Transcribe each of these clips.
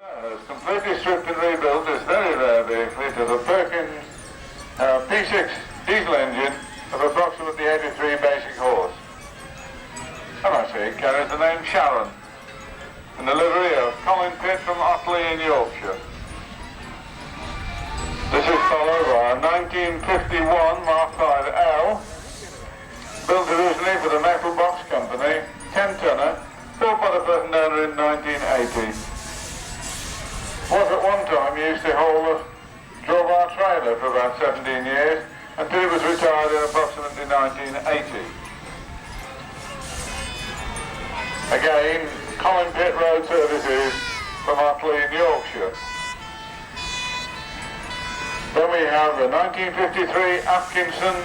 It's completely stripped and rebuilt this very rare vehicle. It has a Perkins P6 diesel engine of approximately 83 basic horse. And I see it carries the name Sharon in the livery of Colin Pitt from Otley in Yorkshire. This is followed by a 1951 Mark V L, built originally for the Metal Box Company, 10-tonner, built by the present owner in 1980. Was at one time used to haul a drawbar trailer for about 17 years until it was retired in approximately 1980. Again, Colin Pitt Road Services from Otley in Yorkshire. Then we have a 1953 Atkinson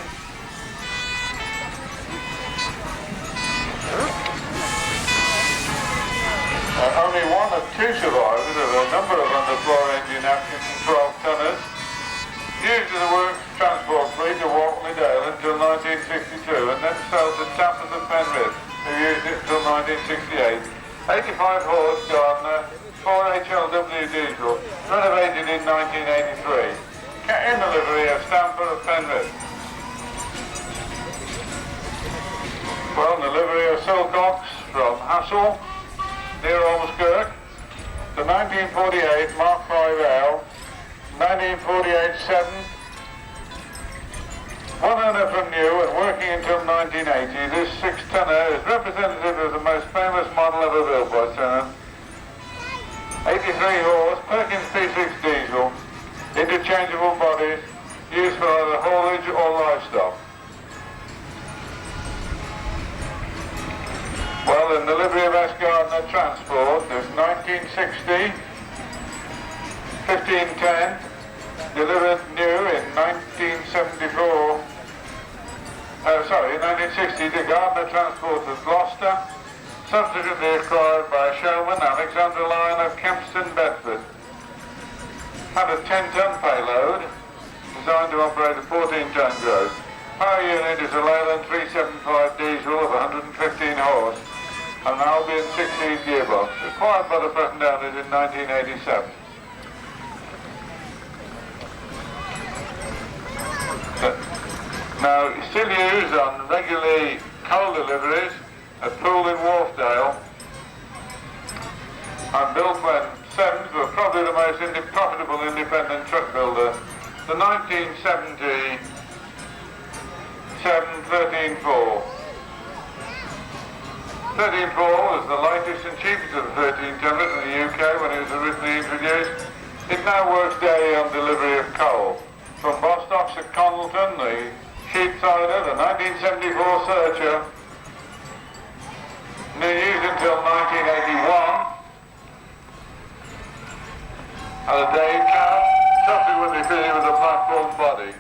only one of two survivors of a number of underfloor engine Atkinson 12-tonners, used as a works transport fleet to Walkley Dale until 1962 and then sold to Tappers of Penrith, who used it until 1968. 85 horse Gardner, 4 HLW diesel, renovated in 1983, in the livery of Stamford of Penrith. Well, in the livery of Silcox from Hassel, near Ormskirk, the 1948 Mark V L, 1948 Seddon, one owner from new and working until 1980, this 6-tonner is representative of the most famous model ever built by Seddon. 83 horse, Perkins P6 diesel, interchangeable bodies, used for either haulage or livestock. Well, in the livery of S. Gardner Transport, there's 1960, 1510, delivered new in 1974, in 1960, the Gardner Transport of Gloucester, subsequently acquired by Showman Alexander Lyon of Kempston, Bedford. Had a 10-ton payload, designed to operate a 14-ton gross. Power unit is a Leyland 375 diesel of 115 horse, and an Albion 6-speed gearbox, acquired by the present owners in 1987. Now, still used on regularly coal deliveries at Poole in Wharfdale, and built when Sevens were probably the most profitable independent truck builder. The 1970 13.4. 13.4 was the lightest and cheapest of the 13-tonners in the UK when it was originally introduced. It now works daily on delivery of coal. From Bostocks at Connelton, the Sheepsider, the 1974 Searcher, used until 1981, and a day cab, subsequently fitted with a platform body,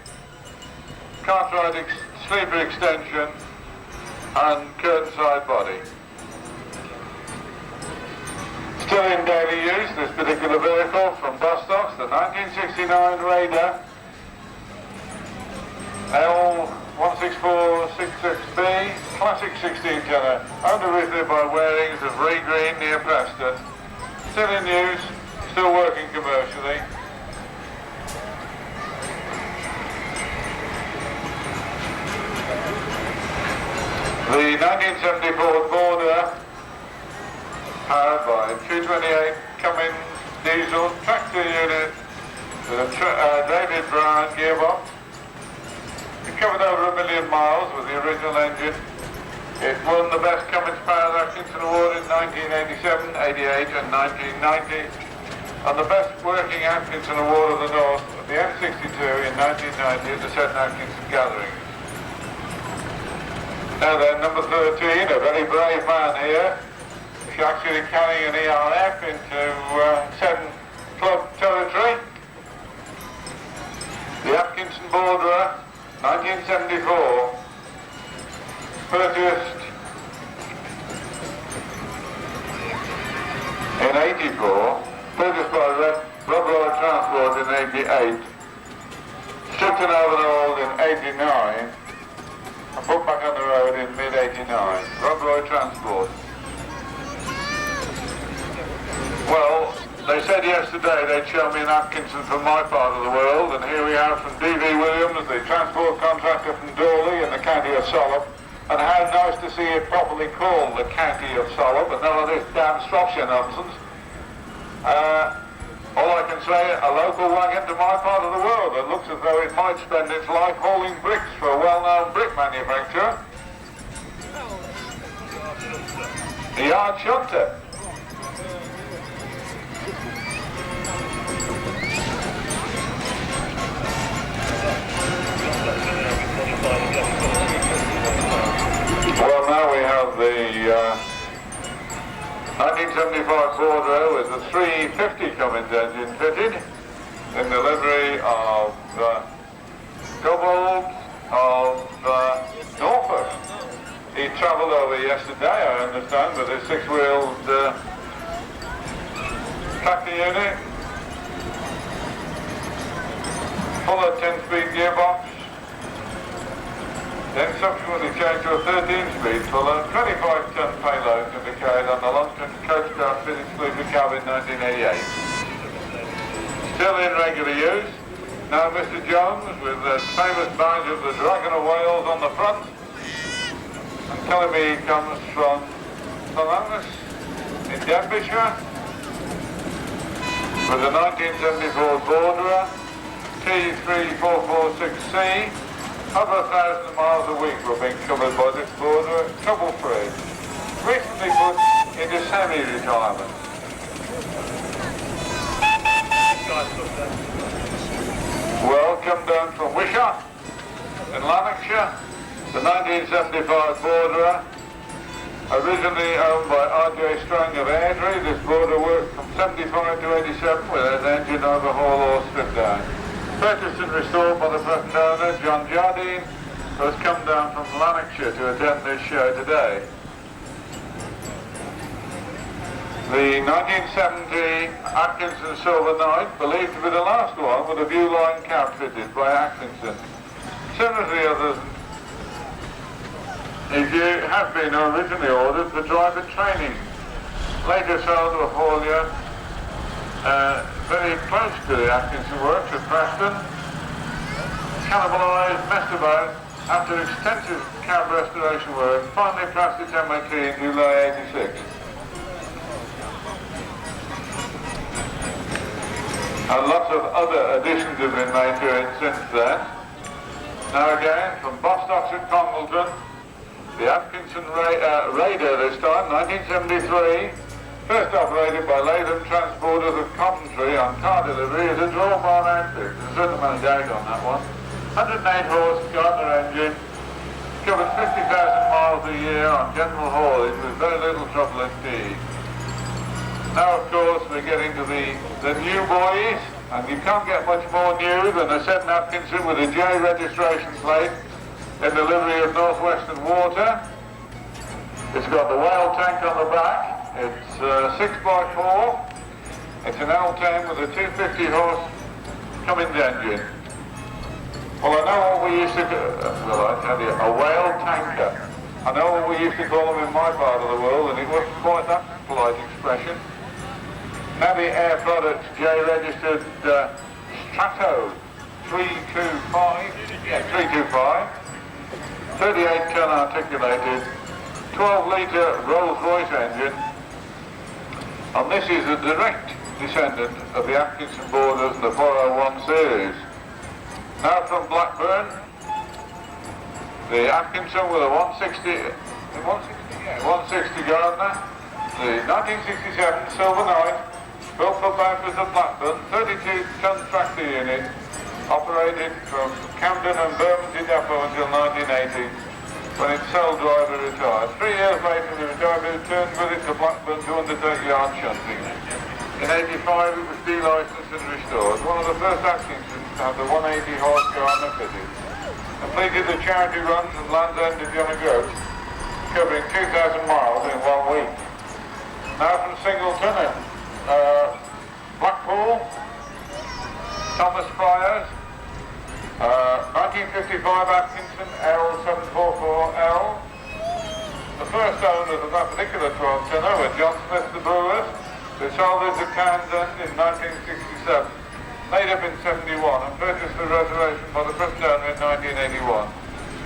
Cartwright sleeper extension, and curtain side body. Still in daily use, this particular vehicle from Bostocks, the 1969 Raider L16466B, classic 16-tonner, owned originally by Warings of Ray Green near Preston. Still in use, still working commercially. The 1974 Border, powered by 228 Cummins diesel tractor unit with a David Brown gearbox. It covered over 1 million miles with the original engine. It won the Best Cummins Powered Atkinson Award in 1987, 88 and 1990, and the Best Working Atkinson Award of the North at the M62 in 1990 at the Seddon Atkinson Gathering. Now then, number 13, a very brave man here. He's actually carrying an ERF into Seddon Club territory. The Atkinson Borderer, 1974, purchased in 84, purchased by Lorry Transport in 88, stripped and overhauled in 89, and put back on the road in mid-89. Lorry Transport. Well, They said yesterday they'd show me an Atkinson from my part of the world, and here we are from D.V. Williams, the transport contractor from Dorley in the county of Solop. And how nice to see it properly called the county of Solop, and none of this damn Shropshire nonsense. All I can say, a local wagon to my part of the world that looks as though it might spend its life hauling bricks for a well-known brick manufacturer. The yard shunter. Well, now we have the 1975 Bordeaux with the 350 Cummins engine fitted in the livery of Cobalt of Norfolk. He travelled over yesterday, I understand, with his six-wheeled tractor unit, full of 10-speed gearbox, then subsequently changed to a 13-speed full of 25-ton payload to be carried on the London Coach Guard fitted sleeper cab in 1988. Still in regular use. Now Mr. Jones with the famous badge of the Dragon of Wales on the front. And telling me he comes from St. in Denbighshire with a 1974 Bordeaux T3446C. Over 1,000 miles a week were being covered by this Bordeaux, trouble-free. Recently put into semi-retirement. Well, come down from Wishaw in Lanarkshire, the 1975 Bordeaux, originally owned by R.J. Strang of Airdrie. This Bordeaux worked from 75 to 87 with its engine overhaul or strip down. Purchased and restored by the present owner, John Jardine, who has come down from Lanarkshire to attend this show today. The 1970 Atkinson Silver Knight, believed to be the last one, with a view line cab fitted by Atkinson. Similar to the others, if you have been originally ordered for driver training, later sold to a haulier very close to the Atkinson works at Preston, cannibalised, messed about, after extensive cab restoration work, finally passed its MOT in July '86. And lots of other additions have been made to it since then. Now again, from Bostock at Congleton, the Atkinson Raider this time, 1973, first operated by Latham Transporters of Coventry on car delivery as a draw-barn outfit. There's a certain amount of doubt on that one. 108 horse Gardner engine, covered 50,000 miles a year on general haulage with very little trouble indeed. Now, of course, we're getting to the new boys, and you can't get much more new than a Seddon Atkinson with a J registration plate in the livery of Northwestern Water. It's got the whale tank on the back. It's 6x4. It's an L10 with a 250 horse Cummins engine. Well, I know what we used to well, I tell you, a whale tanker. I know what we used to call them in my part of the world, and it wasn't quite that polite expression. Navy Air Products J-registered Strato 325, 38-ton articulated, 12-litre Rolls-Royce engine. And this is a direct descendant of the Atkinson Borders and the 401 series. Now from Blackburn, the Atkinson with a 160 Gardner, the 1967 Silver Knight, built for Bamford at Blackburn, 32-ton tractor unit, operated from Camden and Bermondsey Depot until 1980, when its sole driver retired. 3 years later, the driver returned with it to Blackburn to undertake yard shunting. In '85, it was delicensed and restored. One of the first Atkinsons to have the 180 horse Gardner fitted. Completed the charity runs from Land's End to John O'Groats, covering 2,000 miles in 1 week. Now from Singleton in Blackpool, Thomas Fryers, 1955 Atkinson L744L. The first owners of that particular 12-tonner were John Smith the Brewers, They sold it to Townsend in 1967, made up in 71 and purchased the reservation for the present owner in 1981.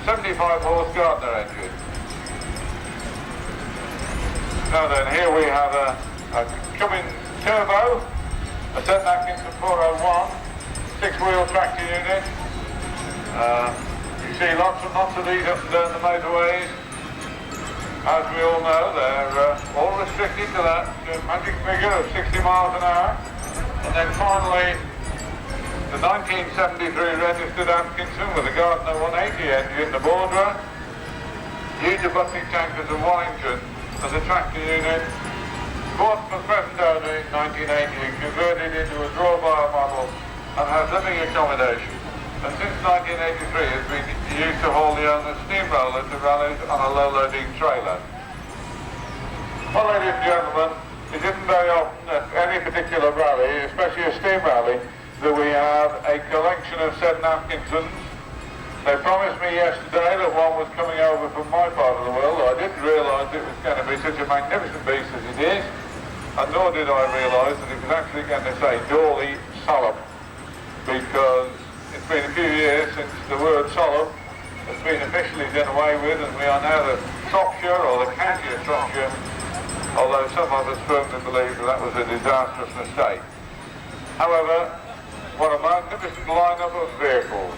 75 horse Gardner engine. Now then, here we have a Cummins turbo, a Seddon Atkinson 401, 6-wheel tractor unit. You see lots and lots of these up and down the motorways. As we all know, they're all restricted to that magic figure of 60 miles an hour. And then finally, the 1973 registered Atkinson with a Gardner 180 engine, the borderer, huge bucking tankers of Wellington as a tractor unit, bought for present owner in 1980 and converted into a draw-bar model and has living accommodation. And since 1983 has been used to haul the owner's steamroller to rallies on a low-loading trailer. Well, ladies and gentlemen, it isn't very often at any particular rally, especially a steam rally, that we have a collection of Seddon Atkinsons. They promised me yesterday that one was coming over from my part of the world. I didn't realise it was going to be such a magnificent beast as it is, and nor did I realise that it was actually going to say Dorley Solemn, because it's been a few years since the word solemn has been officially done away with, and we are now the Shropshire or the county of Shropshire, although some of us firmly believe that was a disastrous mistake. However, what a magnificent lineup of vehicles.